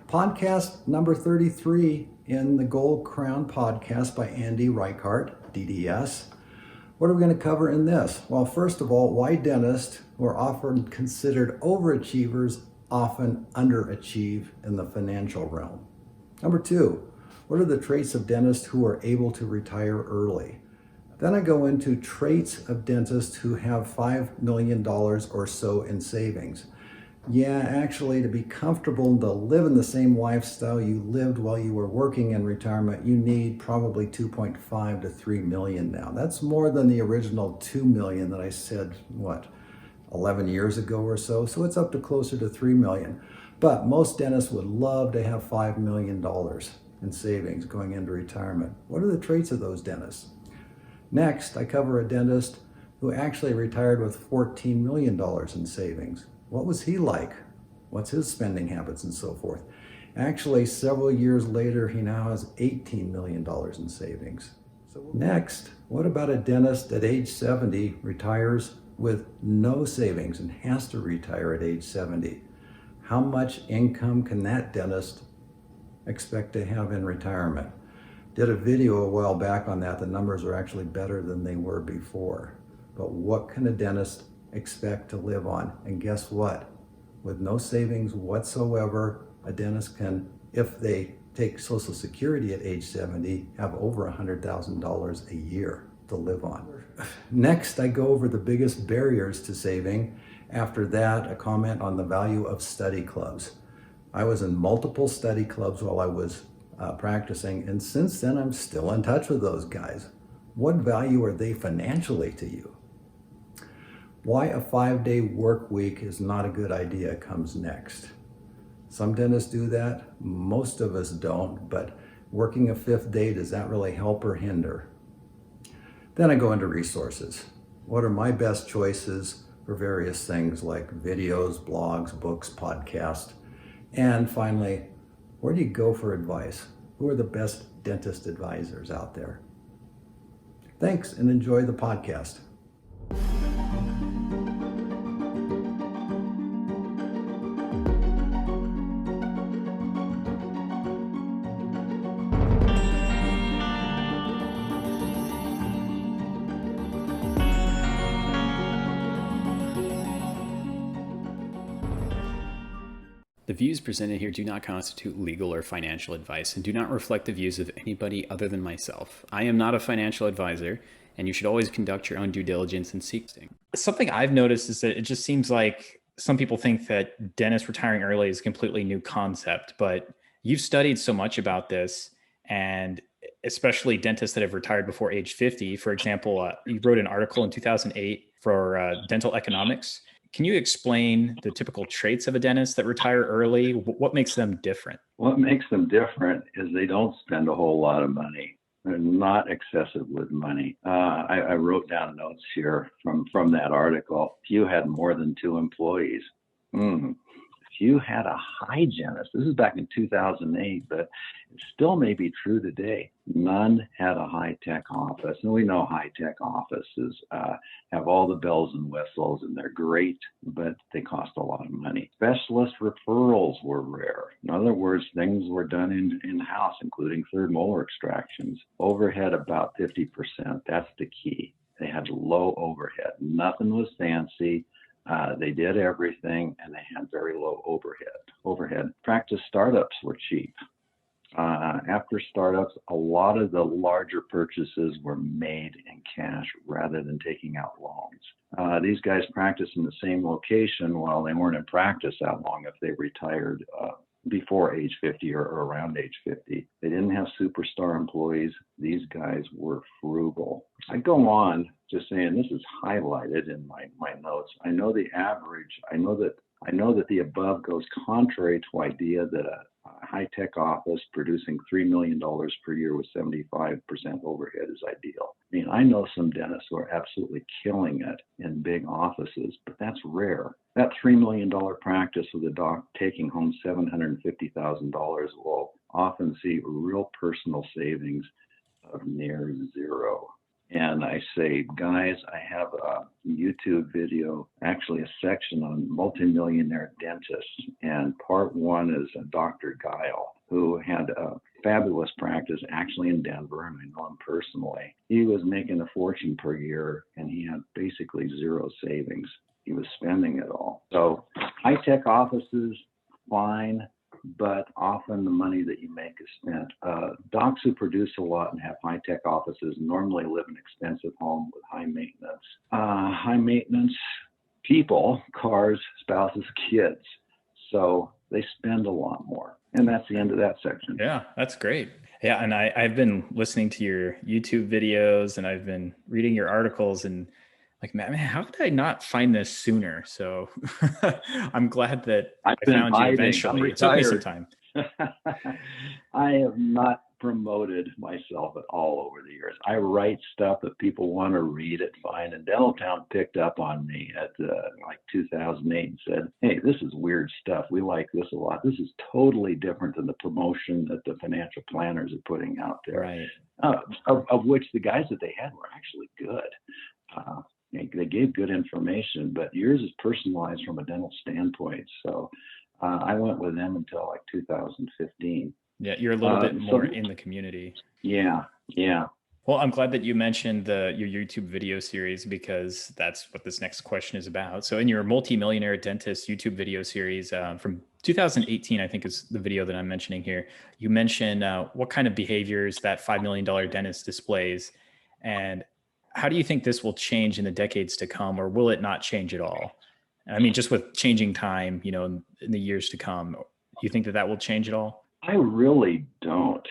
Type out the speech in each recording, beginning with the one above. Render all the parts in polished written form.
Podcast number 33 in the Gold Crown podcast by Andy Reichert, DDS. What are we going to cover in this? Well, first of all, why dentists who are often considered overachievers often underachieve in the financial realm. Number two, what are the traits of dentists who are able to retire early? Then I go into traits of dentists who have $5 million or so in savings. Yeah, actually, to be comfortable and to live in the same lifestyle you lived while you were working in retirement, you need probably 2.5 to 3 million now. That's more than the original 2 million that I said, 11 years ago or so. So it's up to closer to 3 million. But most dentists would love to have $5 million in savings going into retirement. What are the traits of those dentists? Next, I cover a dentist who actually retired with $14 million in savings. What was he like? What's his spending habits and so forth? Actually, several years later, he now has $18 million in savings. So next, what about a dentist at age 70 retires with no savings and has to retire at age 70? How much income can that dentist expect to have in retirement? Did a video a while back on that. The numbers are actually better than they were before. But what can a dentist expect to live on? And guess what? With no savings whatsoever, a dentist can, if they take Social Security at age 70, have over $100,000 a year to live on. Next, I go over the biggest barriers to saving. After that, a comment on the value of study clubs. I was in multiple study clubs while I was practicing, and since then I'm still in touch with those guys. What value are they financially to you? Why a 5-day work week is not a good idea comes next. Some dentists do that, most of us don't, but working a 5th day, does that really help or hinder? Then I go into resources. What are my best choices for various things like videos, blogs, books, podcasts? And finally, where do you go for advice? Who are the best dentist advisors out there? Thanks, and enjoy the podcast. The views presented here do not constitute legal or financial advice and do not reflect the views of anybody other than myself. I am not a financial advisor, and you should always conduct your own due diligence and seek. Something I've noticed is that it just seems like some people think that dentists retiring early is a completely new concept, but you've studied so much about this, and especially dentists that have retired before age 50. For example, you wrote an article in 2008 for Dental Economics. Can you explain the typical traits of a dentist that retire early? What makes them different? What makes them different is they don't spend a whole lot of money. They're not excessive with money. I wrote down notes here from that article. If you had more than 2 employees, if you had a hygienist, this is back in 2008, but it still may be true today. None had a high-tech office. And we know high-tech offices have all the bells and whistles, and they're great, but they cost a lot of money. Specialist referrals were rare. In other words, things were done in-house, including third molar extractions. Overhead about 50%. That's the key. They had low overhead. Nothing was fancy. They did everything, and they had very low overhead. Practice startups were cheap. After startups, a lot of the larger purchases were made in cash rather than taking out loans. These guys practiced in the same location while they weren't in practice that long if they retired before age 50 or around age 50. They didn't have superstar employees. These guys were frugal. I go on just saying, this is highlighted in my notes. I know the average, I know that the above goes contrary to idea that a high-tech office producing $3 million per year with 75% overhead is ideal. I mean, I know some dentists who are absolutely killing it in big offices, but that's rare. That $3 million practice with a doc taking home $750,000 will often see real personal savings of near zero. And I say, guys, I have a YouTube video, actually a section on multimillionaire dentists. And part one is Dr. Guile, who had a fabulous practice actually in Denver, and I know him personally. He was making a fortune per year, and he had basically zero savings. He was spending it all. So high-tech offices, fine, but often the money that you make is spent. Docs who produce a lot and have high-tech offices normally live in expensive homes with high maintenance. High maintenance people, cars, spouses, kids. So they spend a lot more. And that's the end of that section. Yeah, that's great. Yeah, and I've been listening to your YouTube videos and I've been reading your articles, and like, man, how did I not find this sooner? So I'm glad that I found you eventually. It took me some time. I have not promoted myself at all over the years. I write stuff that people want to read it, fine. And Dentaltown picked up on me at like 2008 and said, hey, this is weird stuff. We like this a lot. This is totally different than the promotion that the financial planners are putting out there. Right. Of which the guys that they had were actually good. They gave good information, but yours is personalized from a dental standpoint. So I went with them until like 2015. Yeah, you're a little bit more in the community. Yeah. Well, I'm glad that you mentioned your YouTube video series, because that's what this next question is about. So in your Multi-Millionaire Dentist YouTube video series from 2018, I think is the video that I'm mentioning here, you mention what kind of behaviors that $5 million dentist displays, and how do you think this will change in the decades to come, or will it not change at all? I mean, just with changing time, in the years to come, do you think that will change at all? I really don't.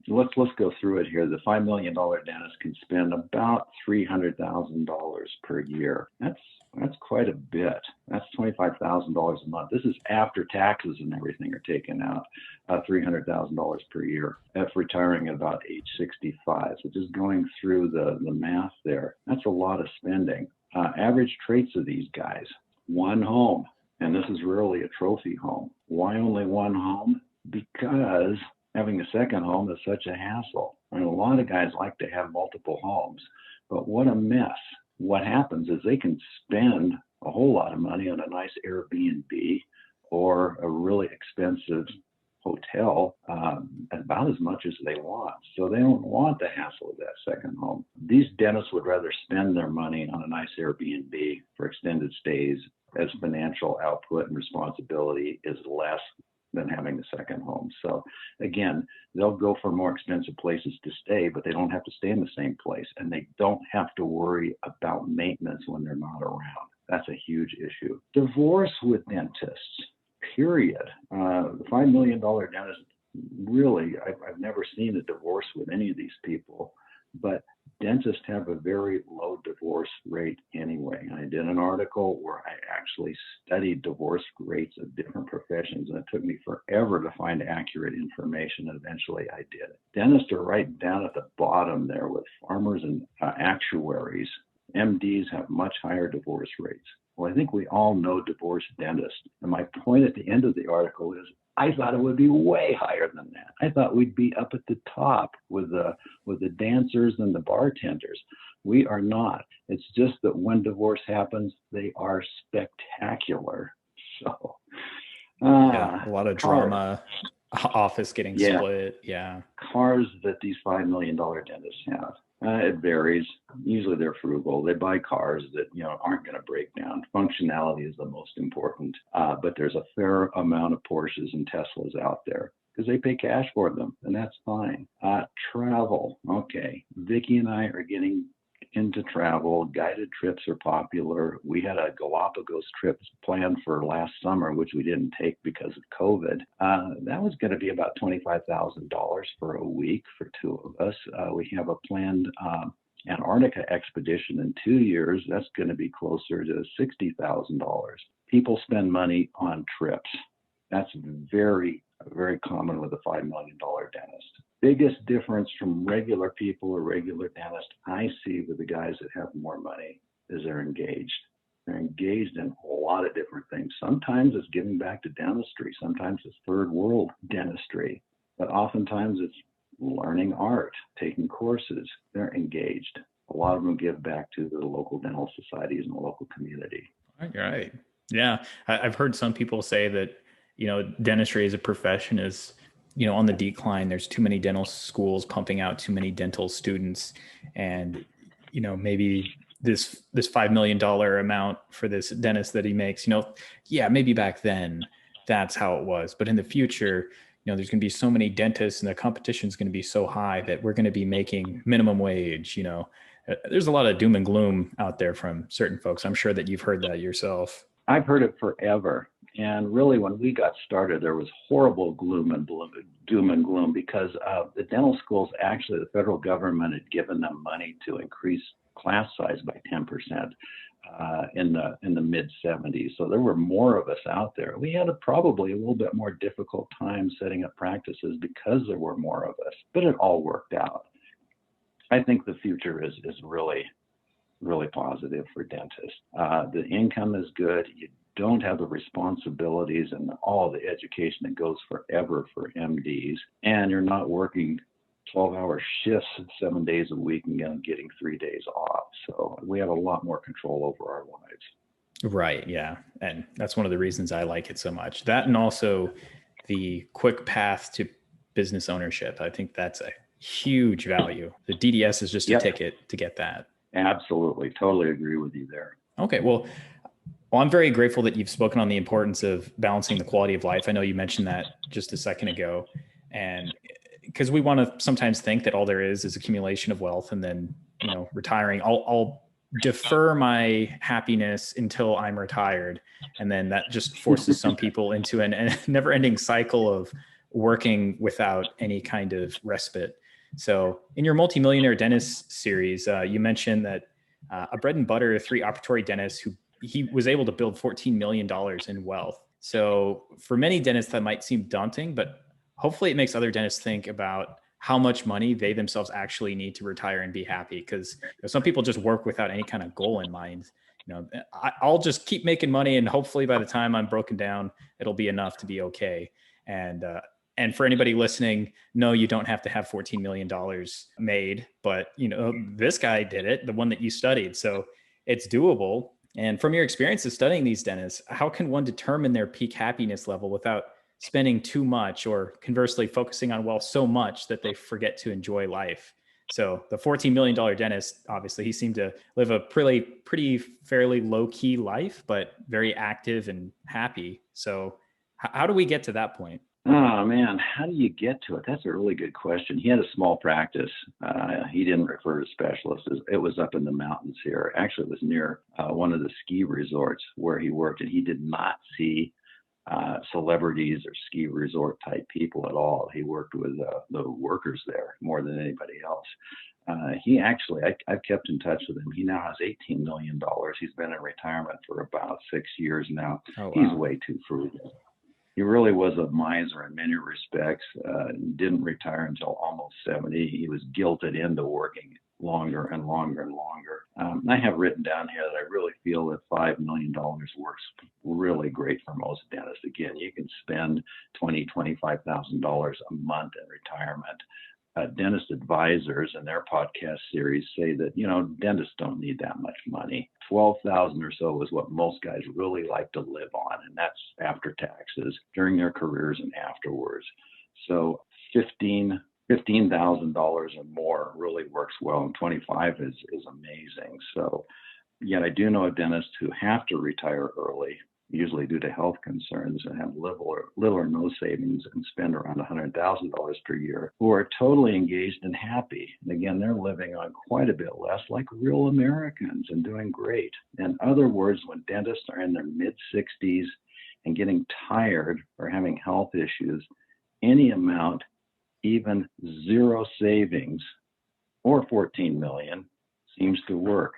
Let's go through it here. The $5 million dentist can spend about $300,000 per year. That's quite a bit. That's $25,000 a month. This is after taxes and everything are taken out. $300,000 per year. If retiring at about age 65. So just going through the math there, that's a lot of spending. Average traits of these guys: one home, and this is rarely a trophy home. Why only one home? Because having a second home is such a hassle. I mean, a lot of guys like to have multiple homes, but what a mess. What happens is they can spend a whole lot of money on a nice Airbnb or a really expensive hotel, about as much as they want. So they don't want the hassle of that second home. These dentists would rather spend their money on a nice Airbnb for extended stays, as financial output and responsibility is less than having a second home. So again, they'll go for more expensive places to stay, but they don't have to stay in the same place, and they don't have to worry about maintenance when they're not around. That's a huge issue. Divorce with dentists, period. The $5 million dentist, really, I've never seen a divorce with any of these people, but dentists have a very low divorce rate anyway. I did an article where I actually studied divorce rates of different professions, and it took me forever to find accurate information, and eventually I did. Dentists are right down at the bottom there with farmers and actuaries. MDs have much higher divorce rates. Well, I think we all know divorced dentists. And my point at the end of the article is, I thought it would be way higher than that. I thought we'd be up at the top with the dancers and the bartenders. We are not. It's just that when divorce happens, they are spectacular. So, a lot of drama, office getting split. Yeah. Cars that these $5 million dentists have. It varies. Usually they're frugal. They buy cars that aren't going to break down. Functionality is the most important. But there's a fair amount of Porsches and Teslas out there because they pay cash for them, and that's fine. Travel. Okay. Vicki and I are getting into travel. Guided trips are popular. We had a Galapagos trip planned for last summer, which we didn't take because of COVID. That was going to be about $25,000 for a week for two of us. We have a planned Antarctica expedition in 2 years. That's going to be closer to $60,000. People spend money on trips. That's very, very common with a $5 million dentist. Biggest difference from regular people or regular dentists I see with the guys that have more money is they're engaged. They're engaged in a lot of different things. Sometimes it's giving back to dentistry. Sometimes it's third world dentistry. But oftentimes it's learning art, taking courses. They're engaged. A lot of them give back to the local dental societies and the local community. Right. Yeah. I've heard some people say that, dentistry as a profession is, on the decline. There's too many dental schools pumping out too many dental students. And, maybe this $5 million amount for this dentist that he makes, yeah, maybe back then that's how it was. But in the future, there's going to be so many dentists and the competition is going to be so high that we're going to be making minimum wage. There's a lot of doom and gloom out there from certain folks. I'm sure that you've heard that yourself. I've heard it forever. And really, when we got started, there was horrible doom and gloom, because the dental schools, actually, the federal government had given them money to increase class size by 10% in the mid 70s. So there were more of us out there. We had probably a little bit more difficult time setting up practices because there were more of us, but it all worked out. I think the future is really, really positive for dentists. The income is good. You don't have the responsibilities and all the education that goes forever for MDs, and you're not working 12-hour shifts 7 days a week and getting 3 days off. So we have a lot more control over our lives. Right. Yeah. And that's one of the reasons I like it so much. That, and also the quick path to business ownership. I think that's a huge value. The DDS is just a ticket to get that. Absolutely. Totally agree with you there. Okay. Well, I'm very grateful that you've spoken on the importance of balancing the quality of life. I know you mentioned that just a second ago. And because we want to sometimes think that all there is accumulation of wealth, and then, retiring. I'll defer my happiness until I'm retired. And then that just forces some people into a never-ending cycle of working without any kind of respite. So in your multimillionaire dentist series, you mentioned that a bread and butter 3 operatory dentist he was able to build $14 million in wealth. So for many dentists, that might seem daunting, but hopefully it makes other dentists think about how much money they themselves actually need to retire and be happy. Because some people just work without any kind of goal in mind. I'll just keep making money, and hopefully by the time I'm broken down, it'll be enough to be okay. And for anybody listening, no, you don't have to have $14 million made, but this guy did it, the one that you studied. So it's doable. And from your experience of studying these dentists, how can one determine their peak happiness level without spending too much, or conversely focusing on wealth so much that they forget to enjoy life? So the $14 million dentist, obviously he seemed to live a pretty fairly low key life, but very active and happy. So how do we get to that point? Oh man, how do you get to it? That's a really good question. He had a small practice. He didn't refer to specialists. It was up in the mountains here. Actually, it was near one of the ski resorts where he worked, and he did not see celebrities or ski resort type people at all. He worked with the workers there more than anybody else. I've kept in touch with him. He now has $18 million. He's been in retirement for about 6 years now. Oh, wow. He's way too frugal. He really was a miser in many respects. Didn't retire until almost 70. He was guilted into working longer and longer and longer. I have written down here that I really feel that $5 million works really great for most dentists. Again, you can spend $20,000, $25,000 a month in retirement. Dentist advisors in their podcast series say that, dentists don't need that much money. $12,000 or so is what most guys really like to live on, and that's after taxes during their careers and afterwards. So $15,000 or more really works well, and 25 is amazing. So, yet I do know of dentists who have to retire early, usually due to health concerns, and have little or no savings and spend around $100,000 per year, who are totally engaged and happy. And again, they're living on quite a bit less, like real Americans, and doing great. In other words, when dentists are in their mid-60s and getting tired or having health issues, any amount, even zero savings or 14 million seems to work.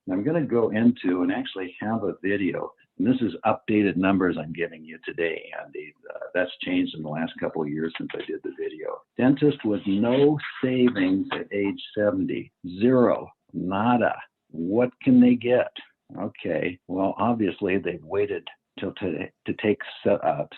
And I'm going to go into and actually have a video. And this is updated numbers I'm giving you today, Andy. That's changed in the last couple of years since I did the video. Dentist with no savings at age 70, zero, nada. What can they get? Okay, well, obviously they've waited to take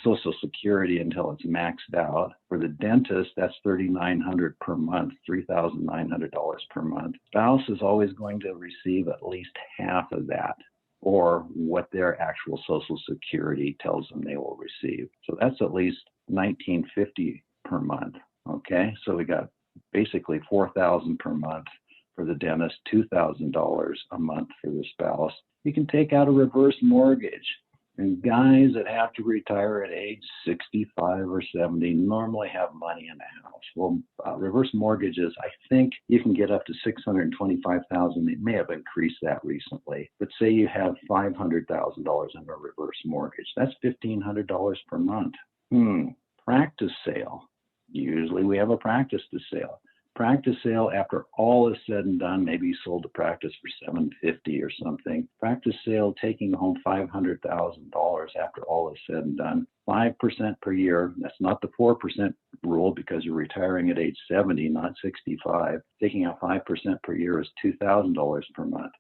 Social Security until it's maxed out. For the dentist, that's $3,900 per month, $3,900 per month. Spouse is always going to receive at least half of that, or what their actual Social Security tells them they will receive. So that's at least $1,950 per month. Okay, so we got basically $4,000 per month for the dentist, $2,000 a month for the spouse. You can take out a reverse mortgage. And guys that have to retire at age 65 or 70 normally have money in the house. Well, reverse mortgages, I think you can get up to $625,000. They may have increased that recently. But say you have $500,000 in a reverse mortgage. That's $1,500 per month. Practice sale. Usually we have a practice to sale. Practice sale, after all is said and done, maybe you sold the practice for $750 or something. Practice sale, taking home $500,000 after all is said and done, 5% per year. That's not the 4% rule because you're retiring at age 70, not 65. Taking out 5% per year is $2,000 per month.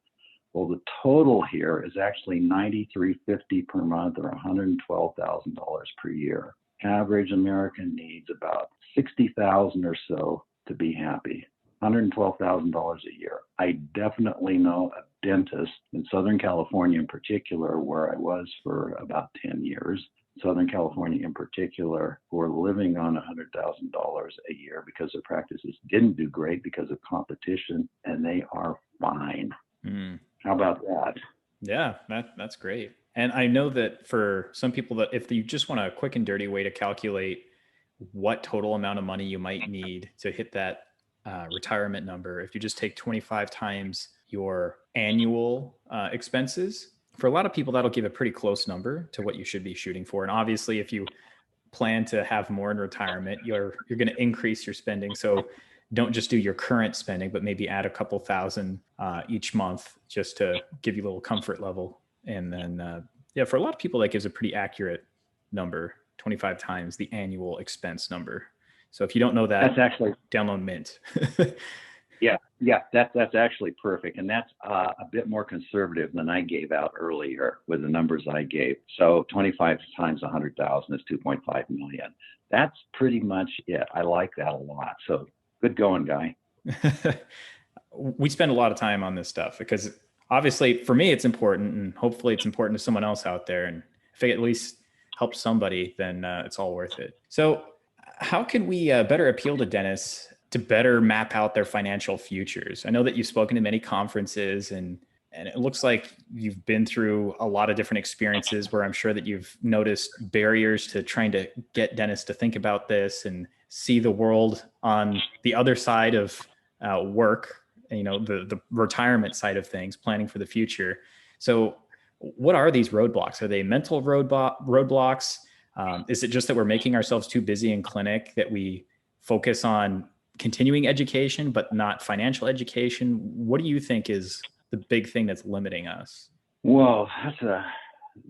Well, the total here is actually $93.50 per month, or $112,000 per year. Average American needs about $60,000 or so to be happy. $112,000 a year. I definitely know a dentist in Southern California in particular, where I was for about 10 years, Southern California in particular, who are living on $100,000 a year because their practices didn't do great because of competition, and they are fine. How about that? Yeah, that's great. And I know that for some people, that if you just want a quick and dirty way to calculate what total amount of money you might need to hit that retirement number, if you just take 25 times your annual expenses, for a lot of people, that'll give a pretty close number to what you should be shooting for. And obviously, if you plan to have more in retirement, you're going to increase your spending. So don't just do your current spending, but maybe add a couple thousand each month just to give you a little comfort level. And then, for a lot of people, that gives a pretty accurate number, 25 times the annual expense number. So if you don't know that, that's actually download Mint. That's actually perfect. And that's a bit more conservative than I gave out earlier with the numbers I gave. So 25 times 100,000 is 2.5 million. That's pretty much it. I like that a lot. So good going, Guy. We spend a lot of time on this stuff because obviously for me, it's important, and hopefully it's important to someone else out there. And if it at least helps somebody, then it's all worth it. So how can we better appeal to dentists to better map out their financial futures? I know that you've spoken to many conferences, and it looks like you've been through a lot of different experiences where I'm sure that you've noticed barriers to trying to get dentists to think about this and see the world on the other side of work, the retirement side of things, planning for the future. So what are these roadblocks? Are they mental roadblocks? Is it just that we're making ourselves too busy in clinic, that we focus on continuing education, but not financial education? What do you think is the big thing that's limiting us? Well,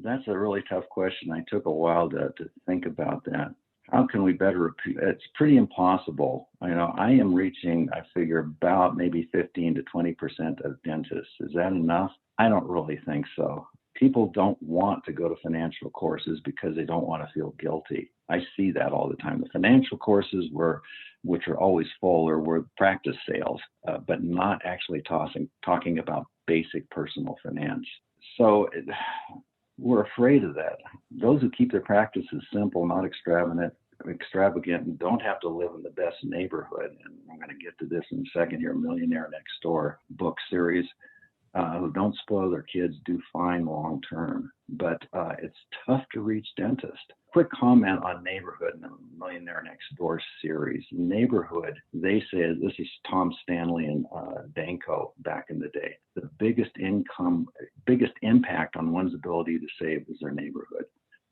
that's a really tough question. I took a while to think about that. How can we better? It's pretty impossible. I am reaching, I figure, about maybe 15 to 20% of dentists. Is that enough? I don't really think so. People don't want to go to financial courses because they don't want to feel guilty. I see that all the time. The financial courses which are always full, were practice sales, but not actually talking about basic personal finance. So we're afraid of that. Those who keep their practices simple, not extravagant, and don't have to live in the best neighborhood. And I'm going to get to this in a second here, Millionaire Next Door book series. Who don't spoil their kids do fine long term, but it's tough to reach dentists. Quick comment on neighborhood in the Millionaire Next Door series. Neighborhood, they say, this is Tom Stanley and Danko back in the day, the biggest impact on one's ability to save is their neighborhood.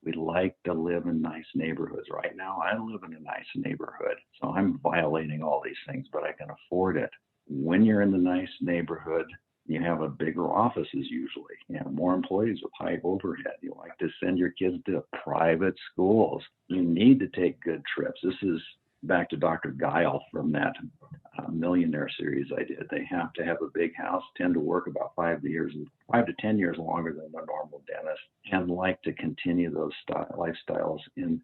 We like to live in nice neighborhoods. Right now, I live in a nice neighborhood, so I'm violating all these things, but I can afford it. When you're in the nice neighborhood, you have a bigger offices usually. You have more employees with high overhead. You like to send your kids to private schools. You need to take good trips. This is back to Dr. Guile from that Millionaire series I did. They have to have a big house, tend to work about 5 to 10 years longer than a normal dentist, and like to continue those lifestyles in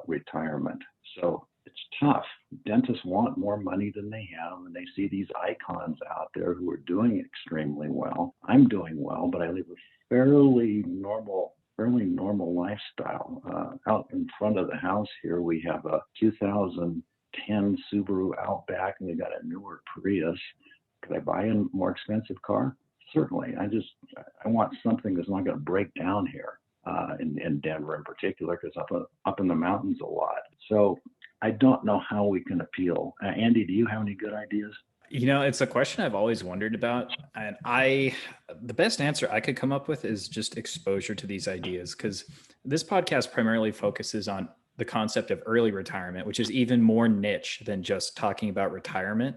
retirement. So it's tough. Dentists want more money than they have, and they see these icons out there who are doing extremely well. I'm doing well, but I live a fairly normal lifestyle. Out in front of the house here, we have a 2010 Subaru Outback, and we got a newer Prius. Could I buy a more expensive car? Certainly. I want something that's not going to break down here in Denver in particular, because up in the mountains a lot. So I don't know how we can appeal. Andy, do you have any good ideas? It's a question I've always wondered about. And the best answer I could come up with is just exposure to these ideas, because this podcast primarily focuses on the concept of early retirement, which is even more niche than just talking about retirement.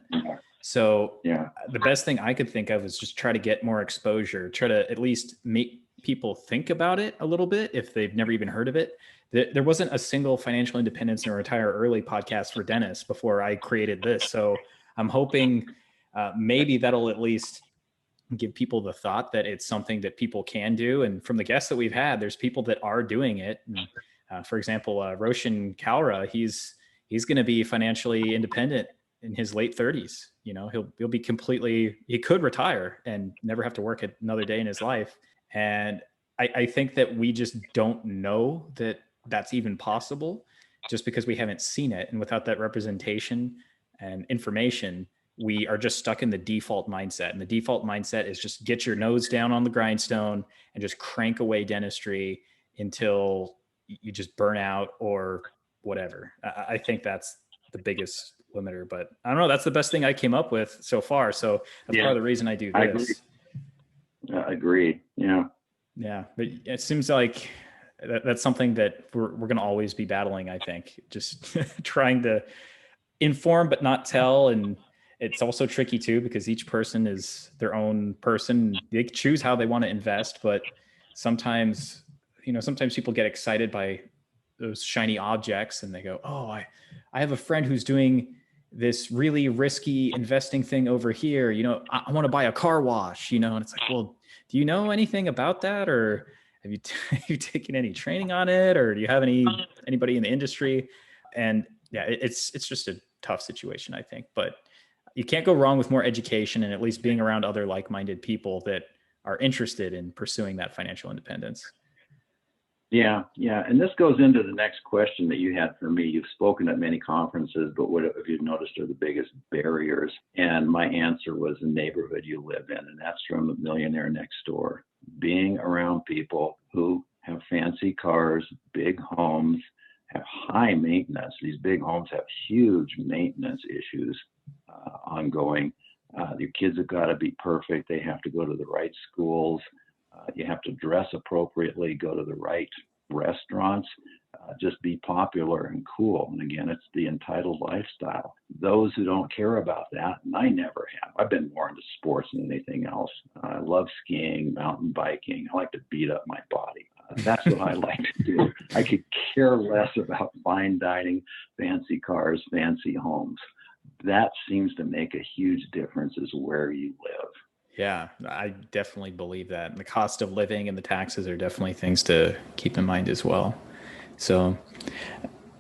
So the best thing I could think of is just try to get more exposure, try to at least make people think about it a little bit if they've never even heard of it. There wasn't a single financial independence and retire early podcast for dentists before I created this. So I'm hoping maybe that'll at least give people the thought that it's something that people can do. And from the guests that we've had, there's people that are doing it. And, for example, Roshan Kalra, he's going to be financially independent in his late 30s. He'll be he could retire and never have to work another day in his life. And I think that we just don't know that that's even possible just because we haven't seen it. And without that representation and information, we are just stuck in the default mindset. And the default mindset is just get your nose down on the grindstone and just crank away dentistry until you just burn out or whatever. I think that's the biggest limiter, but I don't know. That's the best thing I came up with so far. So that's part of the reason I do this. I agree. Yeah. Yeah. But it seems like that's something that we're going to always be battling. I think just trying to inform, but not tell. And it's also tricky too, because each person is their own person. They choose how they want to invest, but sometimes people get excited by those shiny objects and they go, oh, I have a friend who's doing this really risky investing thing over here. I want to buy a car wash, and it's like, well, do you know anything about that? Or have you taken any training on it? Or do you have anybody in the industry? And yeah, it's just a tough situation, I think, but you can't go wrong with more education and at least being around other like-minded people that are interested in pursuing that financial independence. Yeah. And this goes into the next question that you had for me. You've spoken at many conferences, but what have you noticed are the biggest barriers? And my answer was the neighborhood you live in, and that's from the Millionaire Next Door. Being around people who have fancy cars, big homes, have high maintenance. These big homes have huge maintenance issues ongoing. Your kids have got to be perfect. They have to go to the right schools. You have to dress appropriately, go to the right restaurants, just be popular and cool. And again, it's the entitled lifestyle. Those who don't care about that, and I never have. I've been more into sports than anything else. I love skiing, mountain biking. I like to beat up my body. That's what I like to do. I could care less about fine dining, fancy cars, fancy homes. That seems to make a huge difference is where you live. Yeah, I definitely believe that. And the cost of living and the taxes are definitely things to keep in mind as well. So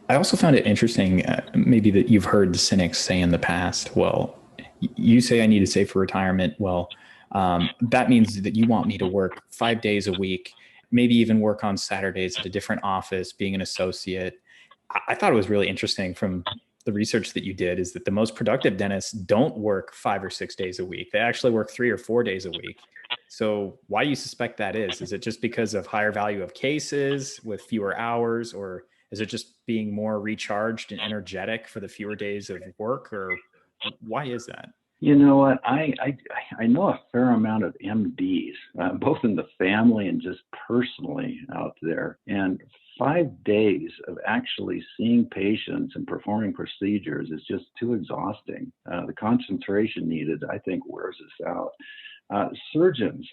I also found it interesting, maybe that you've heard the cynics say in the past, well, you say I need to save for retirement. Well, that means that you want me to work 5 days a week, maybe even work on Saturdays at a different office, being an associate. I thought it was really interesting from the research that you did is that the most productive dentists don't work 5 or 6 days a week. They actually work 3 or 4 days a week. So why do you suspect that is? Is it just because of higher value of cases with fewer hours, or is it just being more recharged and energetic for the fewer days of work, or why is that? You know what? I know a fair amount of MDs, both in the family and just personally out there. And 5 days of actually seeing patients and performing procedures is just too exhausting. The concentration needed, I think, wears us out. Surgeons,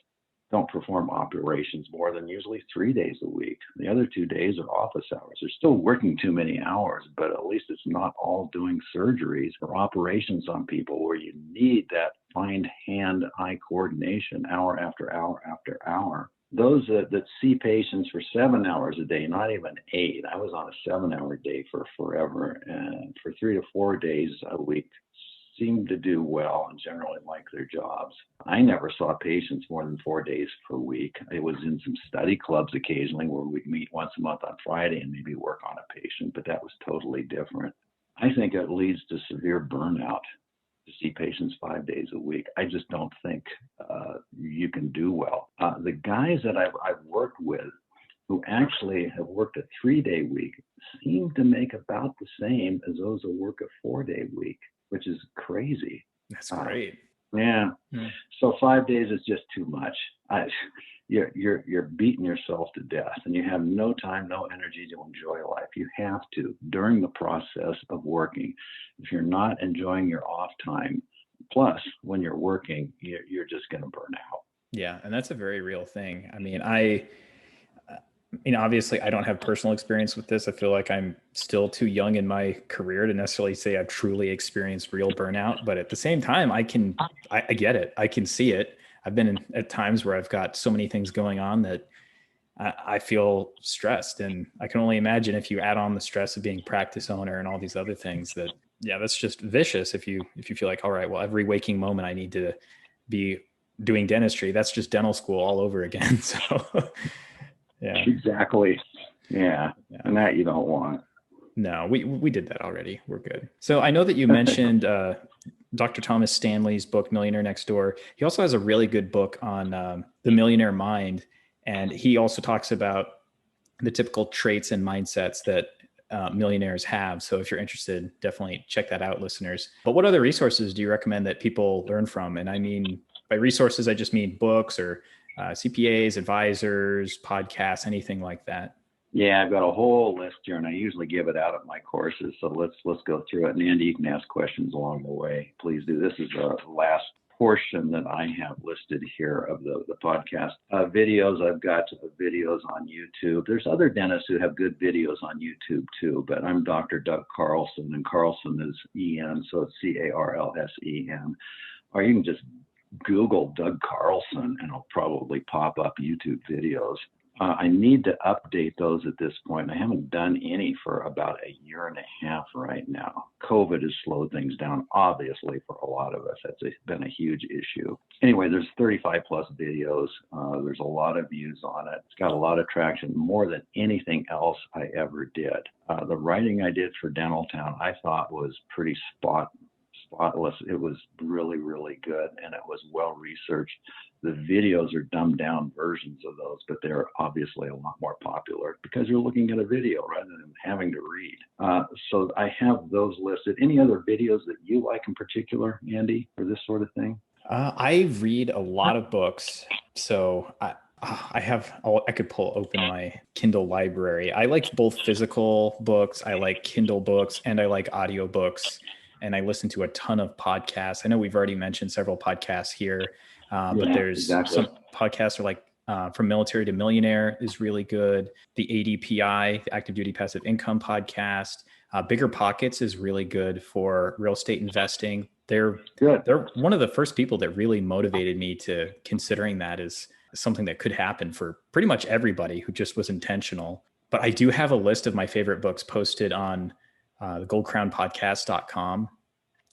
don't perform operations more than usually 3 days a week. The other 2 days are office hours. They're still working too many hours, but at least it's not all doing surgeries or operations on people where you need that fine hand-eye coordination hour after hour after hour. Those that see patients for 7 hours a day, not even 8. I was on a 7-hour day for forever, and for 3 to 4 days a week seem to do well and generally like their jobs. I never saw patients more than 4 days per week. It was in some study clubs occasionally where we'd meet once a month on Friday and maybe work on a patient, but that was totally different. I think it leads to severe burnout to see patients 5 days a week. I just don't think you can do well. The guys that I've worked with who actually have worked a 3-day week seem to make about the same as those who work a 4-day week, which is crazy. That's great. Yeah. So 5 days is just too much. You're beating yourself to death, and you have no time, no energy to enjoy life. You have to during the process of working. If you're not enjoying your off time, plus when you're working, you're just going to burn out. Yeah, and that's a very real thing. I mean, obviously I don't have personal experience with this. I feel like I'm still too young in my career to necessarily say I've truly experienced real burnout. But at the same time, I get it. I can see it. I've been at times where I've got so many things going on that I feel stressed. And I can only imagine if you add on the stress of being practice owner and all these other things that, yeah, that's just vicious. If you feel like, all right, well, every waking moment I need to be doing dentistry, that's just dental school all over again. So yeah, exactly. Yeah. And that you don't want. No, we did that already. We're good. So I know that you mentioned Dr. Thomas Stanley's book, Millionaire Next Door. He also has a really good book on the millionaire mind. And he also talks about the typical traits and mindsets that millionaires have. So if you're interested, definitely check that out, listeners. But what other resources do you recommend that people learn from? And I mean, by resources, I just mean books or CPAs, advisors, podcasts, anything like that. Yeah, I've got a whole list here, and I usually give it out at my courses. So let's go through it. And Andy, you can ask questions along the way. Please do. This is the last portion that I have listed here of the podcast. Videos, I've got videos on YouTube. There's other dentists who have good videos on YouTube too, but I'm Dr. Doug Carlsen, and Carlsen is E-N, so it's Carlsen. Or you can just Google Doug Carlsen, and it'll probably pop up YouTube videos. I need to update those at this point. I haven't done any for about a year and a half right now. COVID has slowed things down, obviously, for a lot of us. That's been a huge issue. Anyway, there's 35 plus videos. There's a lot of views on it. It's got a lot of traction, more than anything else I ever did. The writing I did for Dental Town, I thought was pretty spotless. It was really, really good, and it was well researched. The videos are dumbed down versions of those, but they're obviously a lot more popular because you're looking at a video rather than having to read. So I have those listed. Any other videos that you like in particular, Andy, for this sort of thing? I read a lot of books, so I could pull open my Kindle library. I like both physical books, I like Kindle books, and I like audio books. And I listen to a ton of podcasts. I know we've already mentioned several podcasts here, but there's some podcasts are like From Military to Millionaire is really good. The ADPI, the Active Duty Passive Income podcast. Bigger Pockets is really good for real estate investing. They're one of the first people that really motivated me to considering that as something that could happen for pretty much everybody who just was intentional. But I do have a list of my favorite books posted on the goldcrownpodcast.com.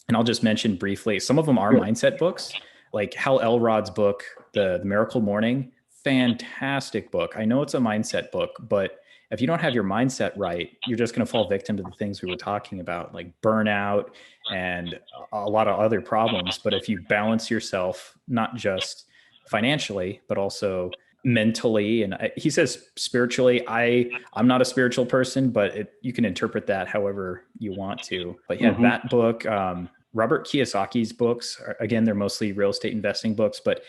And I'll just mention briefly, some of them are mindset books, like Hal Elrod's book, The Miracle Morning. Fantastic book. I know it's a mindset book, but if you don't have your mindset right, you're just going to fall victim to the things we were talking about, like burnout and a lot of other problems. But if you balance yourself, not just financially, but also mentally, and he says spiritually, I'm not a spiritual person, but you can interpret that however you want to. But yeah, that book, Robert Kiyosaki's books, again, they're mostly real estate investing books. But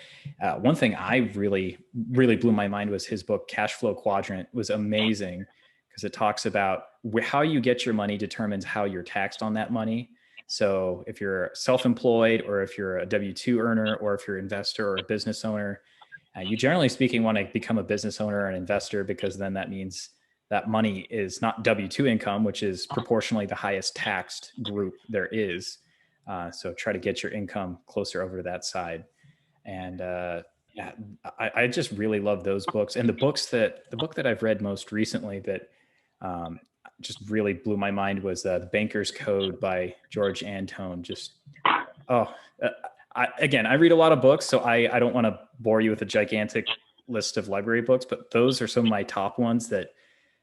one thing I really blew my mind was his book, Cash Flow Quadrant. Was amazing because it talks about how you get your money determines how you're taxed on that money. So if you're self-employed, or if you're a W-2 earner, or if you're an investor or a business owner, You generally speaking want to become a business owner or an investor, because then that means that money is not W-2 income, which is proportionally the highest taxed group there is. So try to get your income closer over to that side. And yeah, I just really love those books. And the book that I've read most recently that just really blew my mind was The Banker's Code by George Antone. Just, I read a lot of books, so I don't want to bore you with a gigantic list of library books, but those are some of my top ones that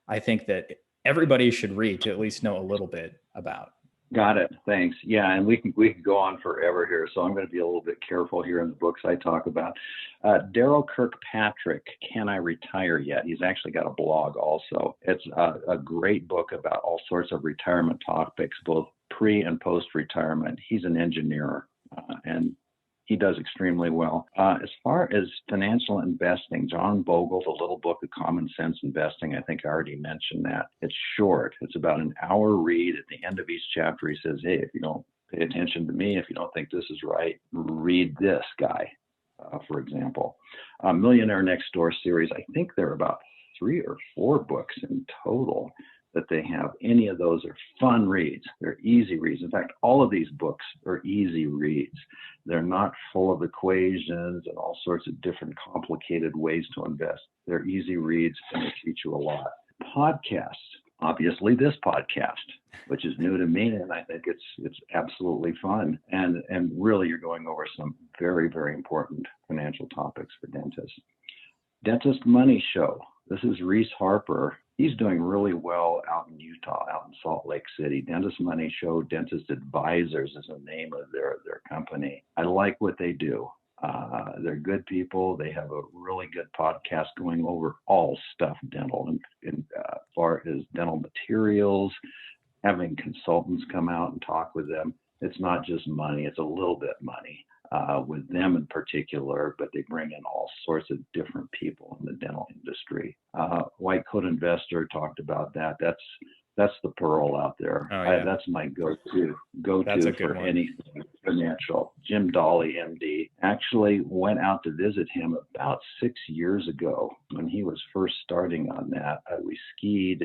I think that everybody should read to at least know a little bit about. Got it. Thanks. Yeah, and we can go on forever here, so I'm going to be a little bit careful here in the books I talk about. Daryl Kirkpatrick, Can I Retire Yet? He's actually got a blog also. It's a great book about all sorts of retirement topics, both pre and post retirement. He's an engineer, and he does extremely well. As far as financial investing, John Bogle, The Little Book of Common Sense Investing, I think I already mentioned that. It's short. It's about an hour read. At the end of each chapter, he says, hey, if you don't pay attention to me, if you don't think this is right, read this guy, for example. Millionaire Next Door series, I think there are about 3 or 4 books in total that they have. Any of those are fun reads. They're easy reads. In fact, all of these books are easy reads. They're not full of equations and all sorts of different complicated ways to invest. They're easy reads and they teach you a lot. Podcasts. Obviously, this podcast, which is new to me, and I think it's absolutely fun. And really, you're going over some very, very important financial topics for dentists. Dentist Money Show. This is Reese Harper. He's doing really well out in Utah, out in Salt Lake City. Dentist Money Show, Dentist Advisors is the name of their company. I like what they do. They're good people. They have a really good podcast going over all stuff dental, and far as dental materials, having consultants come out and talk with them. It's not just money, it's a little bit money. With them in particular, but they bring in all sorts of different people in the dental industry. White Coat Investor talked about that. That's the pearl out there. Oh, yeah. That's my go-to for one. anything financial. Jim Dolly, MD, actually went out to visit him about 6 years ago when he was first starting on that. We skied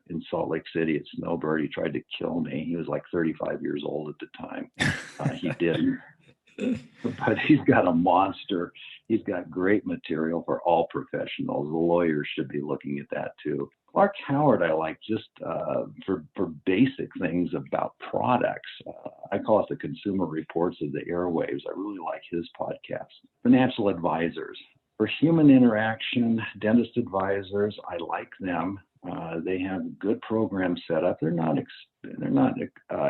in Salt Lake City at Snowbird. He tried to kill me. He was like 35 years old at the time. He didn't. But he's got a monster. He's got great material for all professionals. The lawyers should be looking at that too. Clark Howard, I like just for basic things about products. I call it the Consumer Reports of the Airwaves. I really like his podcast. Financial Advisors. For human interaction, Dentist Advisors, I like them. They have good programs set up. They're not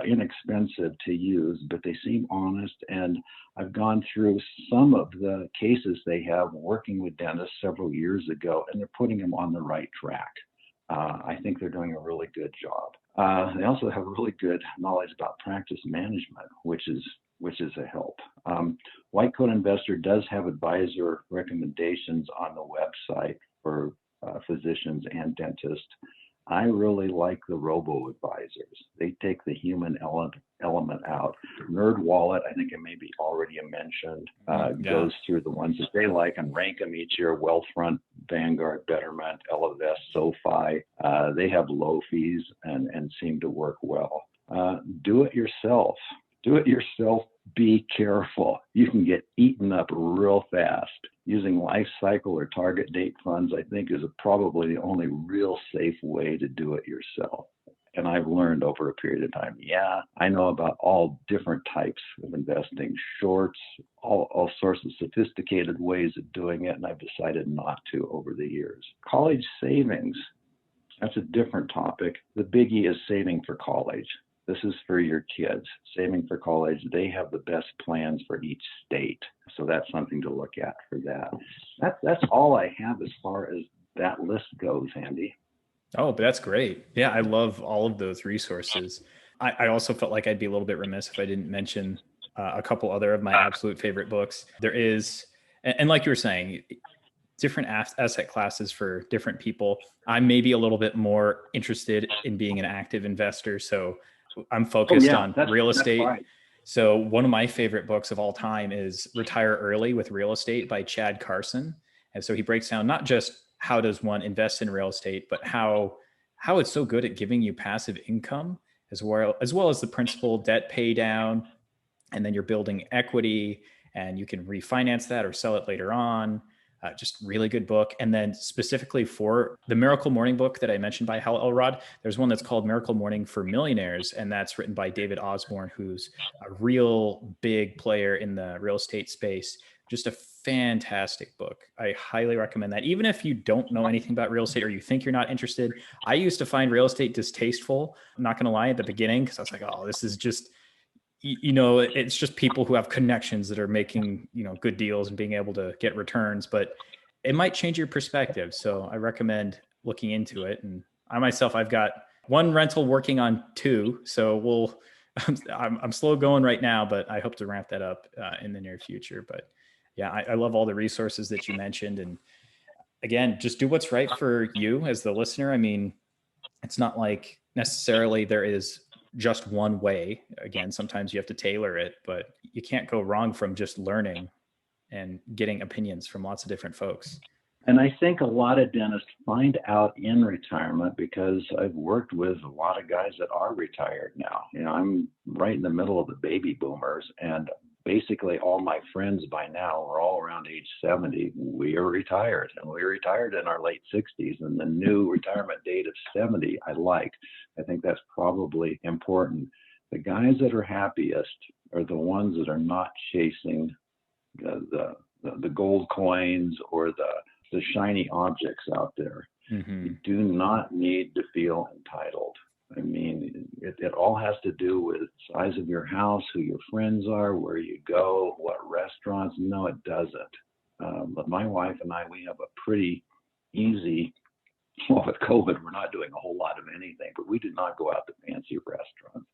inexpensive to use, but they seem honest. And I've gone through some of the cases they have working with dentists several years ago, and they're putting them on the right track. I think they're doing a really good job. They also have really good knowledge about practice management, which is a help. White Coat Investor does have advisor recommendations on the website for physicians and dentists. I really like the robo-advisors. They take the human element out. Nerd Wallet, I think it may be already mentioned, goes through the ones that they like and rank them each year. Wealthfront, Vanguard, Betterment, Ellevest, SoFi. They have low fees and seem to work well. Do it yourself. Do it yourself. Be careful. You can get eaten up real fast. Using life cycle or target date funds, I think, is probably the only real safe way to do it yourself. And I've learned over a period of time, I know about all different types of investing, shorts, all sorts of sophisticated ways of doing it, and I've decided not to over the years. College savings, that's a different topic. The biggie is saving for college. This is for your kids, saving for college. They have the best plans for each state. So that's something to look at for that. That's all I have as far as that list goes, Andy. Oh, but that's great. Yeah, I love all of those resources. I also felt like I'd be a little bit remiss if I didn't mention a couple other of my absolute favorite books. There is, and like you were saying, different asset classes for different people. I'm maybe a little bit more interested in being an active investor. So I'm focused on real estate. So one of my favorite books of all time is Retire Early with Real Estate by Chad Carson. And so he breaks down not just how does one invest in real estate, but how it's so good at giving you passive income as well as the principal debt pay down, and then you're building equity and you can refinance that or sell it later on. Just really good book. And then specifically for the Miracle Morning book that I mentioned by Hal Elrod, there's one that's called Miracle Morning for Millionaires. And that's written by David Osborne, who's a real big player in the real estate space. Just a fantastic book. I highly recommend that. Even if you don't know anything about real estate or you think you're not interested, I used to find real estate distasteful. I'm not going to lie, at the beginning, because I was like, oh, this is just, it's just people who have connections that are making, good deals and being able to get returns, but it might change your perspective. So I recommend looking into it. And I myself, I've got one rental working on two. So I'm slow going right now, but I hope to ramp that up in the near future. But yeah, I love all the resources that you mentioned. And again, just do what's right for you as the listener. I mean, it's not like necessarily there is just one way. Again, sometimes you have to tailor it, but you can't go wrong from just learning and getting opinions from lots of different folks. And I think a lot of dentists find out in retirement, because I've worked with a lot of guys that are retired now. I'm right in the middle of the baby boomers, and basically all my friends by now are all around age 70. We are retired, and we retired in our late 60s, and the new retirement date of 70 I like. I think that's probably important. The guys that are happiest are the ones that are not chasing the gold coins or the shiny objects out there. Mm-hmm. You do not need to feel entitled. I mean, it all has to do with size of your house, who your friends are, where you go, what restaurants. No, it doesn't. But my wife and I, we have a pretty easy, well, with COVID, we're not doing a whole lot of anything, but we did not go out to fancy restaurants.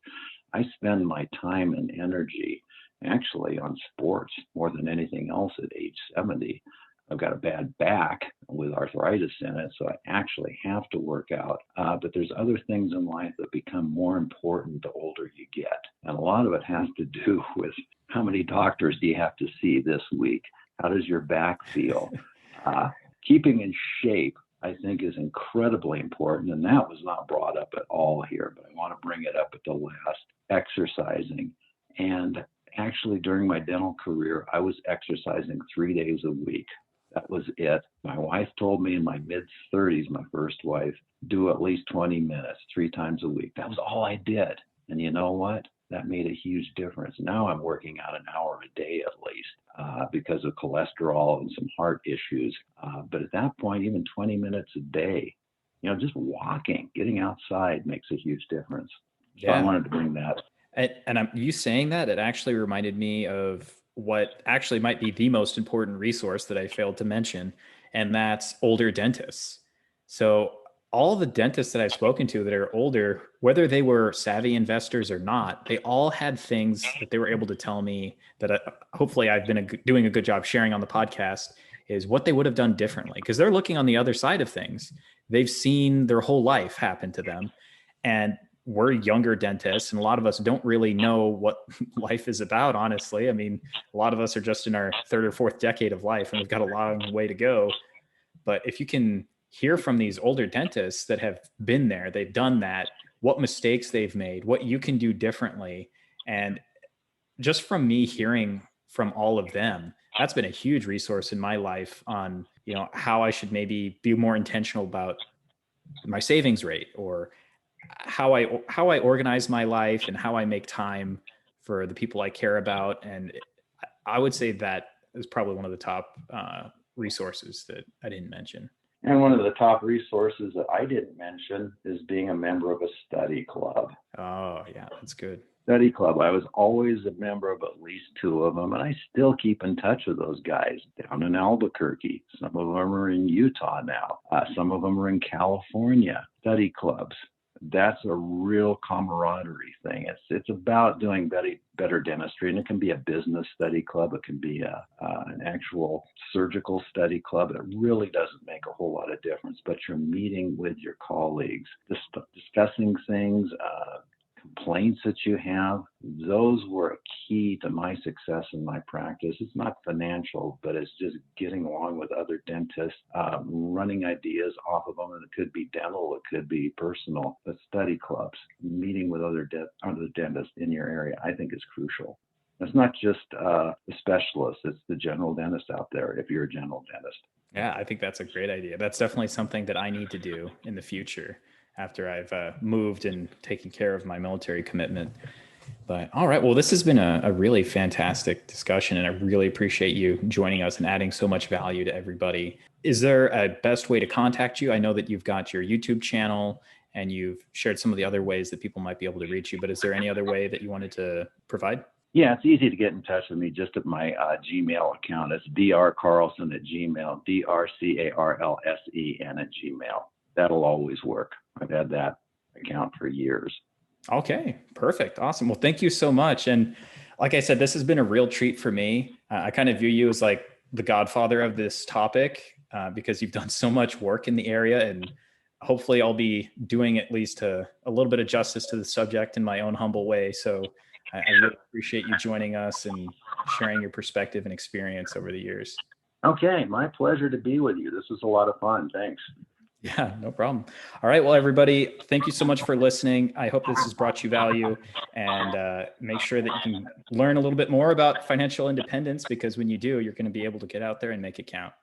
I spend my time and energy actually on sports more than anything else at age 70. I've got a bad back with arthritis in it, so I actually have to work out. But there's other things in life that become more important the older you get. And a lot of it has to do with how many doctors do you have to see this week? How does your back feel? Keeping in shape, I think, is incredibly important. And that was not brought up at all here, but I want to bring it up at the last. Exercising. And actually, during my dental career, I was exercising 3 days a week. That was it. My wife told me in my mid-30s, my first wife, do at least 20 minutes, 3 times a week. That was all I did. And you know what? That made a huge difference. Now I'm working out an hour a day at least because of cholesterol and some heart issues. But at that point, even 20 minutes a day, just walking, getting outside makes a huge difference. So I wanted to bring that. And you saying that, it actually reminded me of what actually might be the most important resource that I failed to mention, and that's older dentists. So all the dentists that I've spoken to that are older, whether they were savvy investors or not, they all had things that they were able to tell me that hopefully I've been doing a good job sharing on the podcast, is what they would have done differently, because they're looking on the other side of things. They've seen their whole life happen to them. And we're younger dentists, and a lot of us don't really know what life is about, honestly. I mean, a lot of us are just in our 3rd or 4th decade of life, and we've got a long way to go. But if you can hear from these older dentists that have been there, they've done that, what mistakes they've made, what you can do differently. And just from me hearing from all of them, that's been a huge resource in my life on, how I should maybe be more intentional about my savings rate, or how I organize my life and how I make time for the people I care about. And I would say that is probably one of the top resources that I didn't mention. And one of the top resources that I didn't mention is being a member of a study club. Oh, yeah, that's good. Study club. I was always a member of at least 2 of them, and I still keep in touch with those guys down in Albuquerque. Some of them are in Utah now. Some of them are in California. Study clubs. That's a real camaraderie thing. It's about doing better dentistry, and it can be a business study club. It can be an actual surgical study club. It really doesn't make a whole lot of difference, but you're meeting with your colleagues, discussing things, complaints that you have, those were a key to my success in my practice. It's not financial, but it's just getting along with other dentists, running ideas off of them. And it could be dental, it could be personal, but study clubs, meeting with other dentists in your area, I think is crucial. It's not just the specialist, it's the general dentist out there if you're a general dentist. Yeah, I think that's a great idea. That's definitely something that I need to do in the future after I've moved and taken care of my military commitment. But all right, well, this has been a really fantastic discussion, and I really appreciate you joining us and adding so much value to everybody. Is there a best way to contact you? I know that you've got your YouTube channel and you've shared some of the other ways that people might be able to reach you, but is there any other way that you wanted to provide? Yeah, it's easy to get in touch with me just at my Gmail account. It's drcarlsen@gmail, drcarlsen@gmail. That'll always work. I've had that account for years. Okay, perfect. Awesome. Well, thank you so much. And like I said, this has been a real treat for me. I kind of view you as like the godfather of this topic because you've done so much work in the area, and hopefully I'll be doing at least a little bit of justice to the subject in my own humble way. So I really appreciate you joining us and sharing your perspective and experience over the years. Okay, my pleasure to be with you. This was a lot of fun. Thanks. Yeah, no problem. All right. Well, everybody, thank you so much for listening. I hope this has brought you value, and make sure that you can learn a little bit more about financial independence, because when you do, you're going to be able to get out there and make it count.